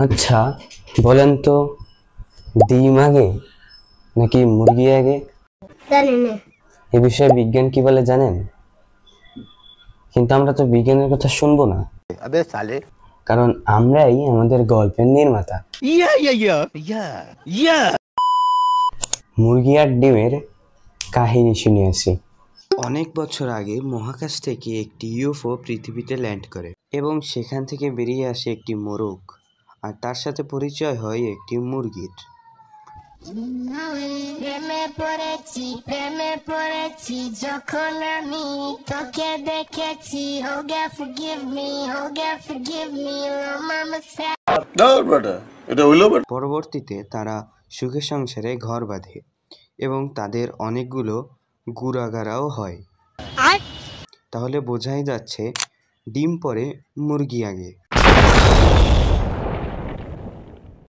আচ্ছা বলেন তো, ডিম আগে নাকি মুরগি আগে? জানি না। এ বিষয়ে বিজ্ঞান কি বলে জানেন? কিন্তু আমরা তো বিজ্ঞানের কথা শুনবো না, अबे साले। কারণ আমরাই আমাদের গল্পের নির্মাতা। মুরগি আর ডিমের কাহিনী শুনিয়েছি। অনেক বছর আগে মহাকাশ থেকে একটি ইউএফও পৃথিবীতে ল্যান্ড করে এবং সেখান থেকে বেরিয়ে আসে একটি মোরগ, আর তার সাথে পরিচয় হয় একটি মুরগির। প্রেমে পড়েছি যখন আমি তোকে দেখেছি। Oh God forgive me, oh God forgive me, oh mama said। পরবর্তীতে তারা সুখে সংসারে ঘর বাঁধে এবং তাদের অনেকগুলো গুড়াগাড়াও হয়। তাহলে বোঝাই যাচ্ছে ডিম পরে মুরগি আগে।